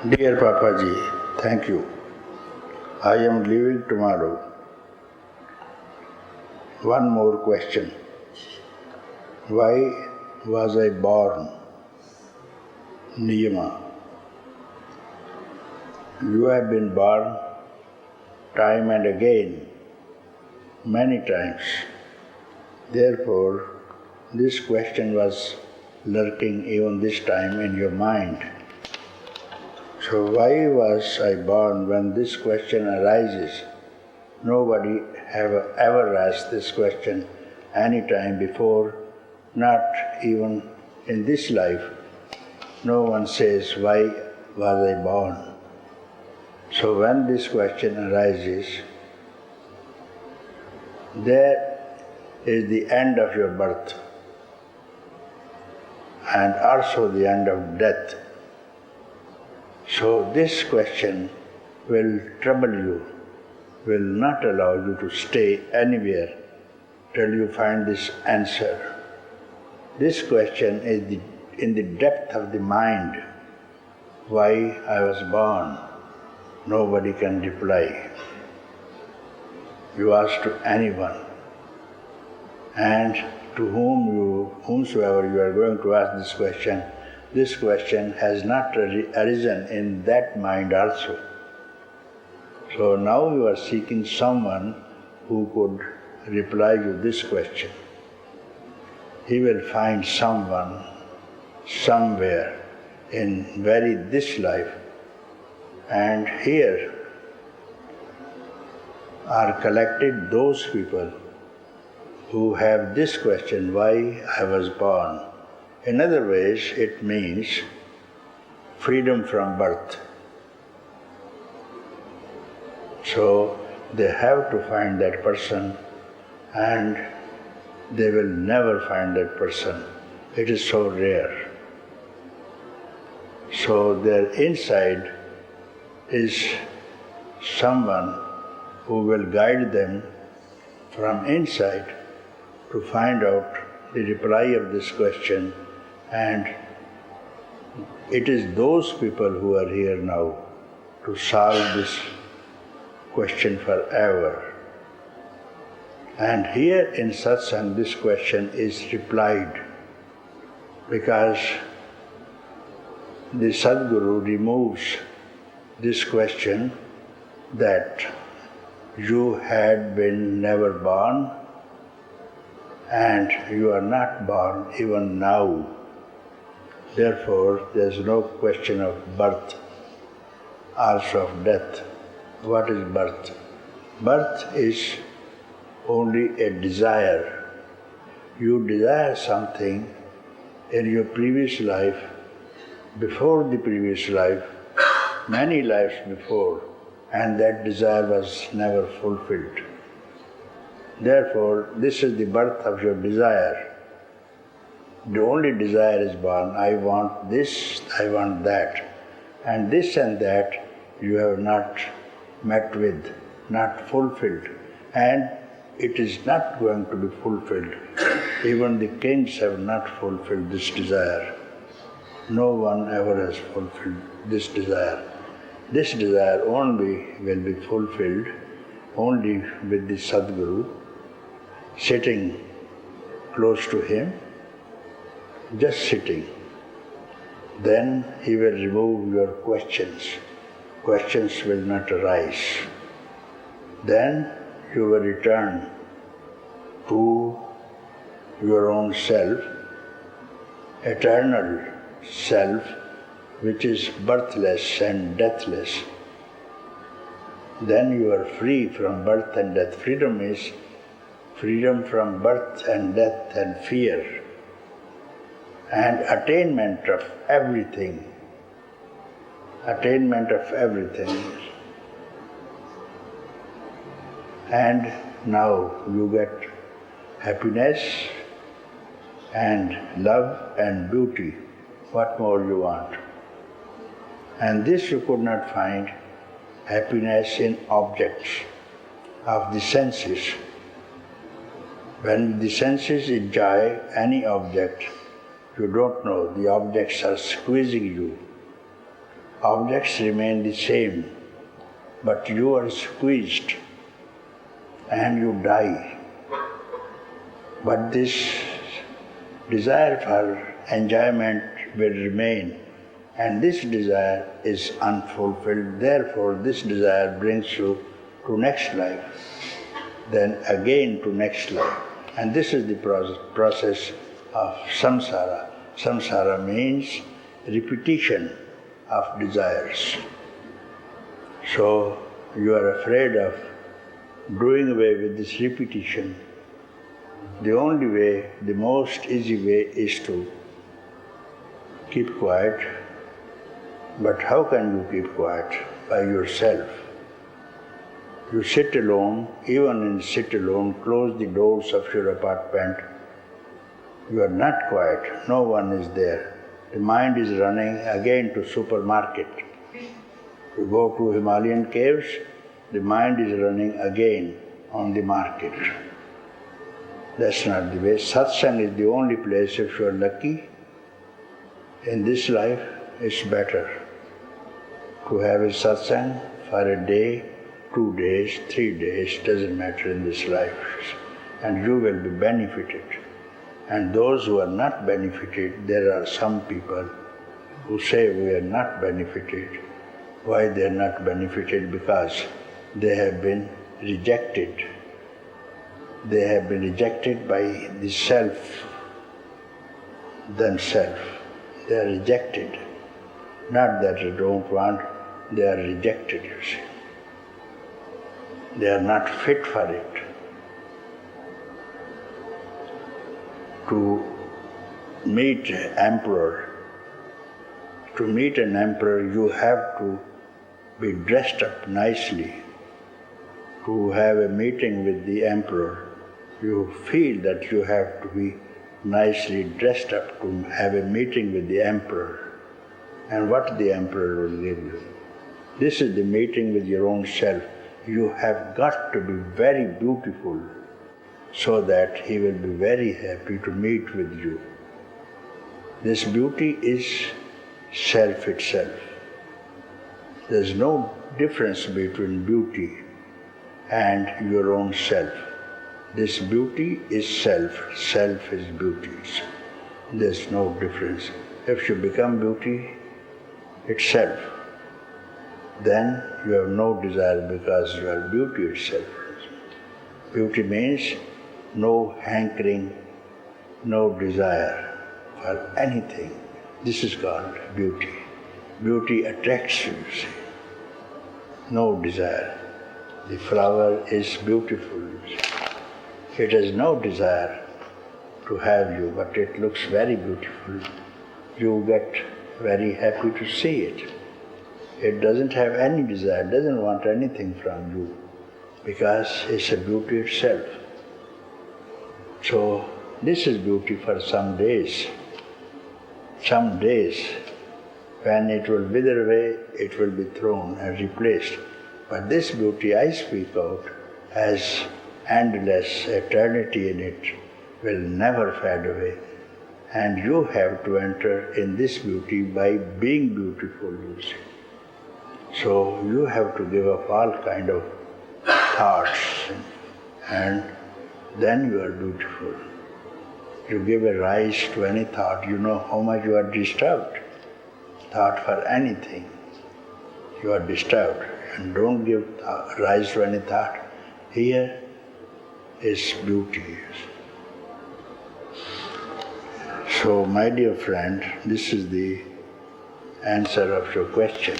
Dear Papaji, thank you. I am leaving tomorrow. One more question. Why was I born? Niyama. You have been born time and again, many times. Therefore, this question was lurking even this time in your mind. So why was I born when this question arises? Nobody have ever asked this question any time before, not even in this life. No one says, why was I born? So when this question arises, there is the end of your birth and also the end of death. So this question will trouble you, will not allow you to stay anywhere till you find this answer. This question is in the depth of the mind. Why I was born? Nobody can reply. You ask to anyone, and to whomsoever you are going to ask this question has not arisen in that mind also. So now you are seeking someone who could reply to this question. He will find someone, somewhere, in this life. And here are collected those people who have this question, why I was born. In other ways, it means freedom from birth. So they have to find that person, and they will never find that person. It is so rare. So their inside is someone who will guide them from inside to find out the reply of this question, and it is those people who are here now to solve this question forever. And here in satsang this question is replied because the Sadguru removes this question that you had been never born and you are not born even now. Therefore, there is no question of birth, also of death. What is birth? Birth is only a desire. You desire something in your previous life, before the previous life, many lives before, and that desire was never fulfilled. Therefore, this is the birth of your desire. The only desire is born, I want this, I want that. And this and that you have not met with, not fulfilled. And it is not going to be fulfilled. Even the kings have not fulfilled this desire. No one ever has fulfilled this desire. This desire only will be fulfilled only with the Sadguru, sitting close to him, just sitting. Then he will remove your questions. Questions will not arise. Then you will return to your own self, eternal self, which is birthless and deathless. Then you are free from birth and death. Freedom is freedom from birth and death and fear, and attainment of everything. Attainment of everything. And now you get happiness and love and beauty. What more you want? And this you could not find happiness in objects of the senses. When the senses enjoy any object, you don't know, the objects are squeezing you. objects remain the same, but you are squeezed and you die. But this desire for enjoyment will remain, and this desire is unfulfilled. Therefore, this desire brings you to next life, then again to next life. And this is the process of samsara. Samsara means repetition of desires. So you are afraid of doing away with this repetition. The only way, the most easy way is to keep quiet. But how can you keep quiet? By yourself. You sit alone, even in sit alone, close the doors of your apartment. You are not quiet, no one is there. The mind is running again to supermarket. You go to Himalayan caves, the mind is running again on the market. That's not the way. Satsang is the only place, if you are lucky, in this life, it's better to have a satsang for a day, 2 days, 3 days, doesn't matter in this life. And you will be benefited. And those who are not benefited, there are some people who say we are not benefited. Why they are not benefited? Because they have been rejected. They have been rejected by the self, themselves. They are rejected. Not that they don't want, they are rejected, you see. They are not fit for it. To meet an emperor, you have to be dressed up nicely. To have a meeting with the emperor, you feel that you have to be nicely dressed up to have a meeting with the emperor. And what the emperor will give you. This is the meeting with your own self. You have got to be very beautiful so that he will be very happy to meet with you. This beauty is self itself. There is no difference between beauty and your own self. This beauty is self, self is beauty. There is no difference. If you become beauty itself, then you have no desire because you are beauty itself. Beauty means no hankering, no desire for anything. This is called beauty. Beauty attracts you, see. No desire. The flower is beautiful, you see. It has no desire to have you, but it looks very beautiful. You get very happy to see it. It doesn't have any desire, doesn't want anything from you, because it's a beauty itself. So this is beauty for some days. Some days, when it will wither away, it will be thrown and replaced. But this beauty I speak out has endless eternity in it, will never fade away. And you have to enter in this beauty by being beautiful, you see. So you have to give up all kind of thoughts, and then you are beautiful. You give a rise to any thought, you know how much you are disturbed. Thought for anything, you are disturbed. And don't give rise to any thought. Here is beauty. So, my dear friend, this is the answer of your question.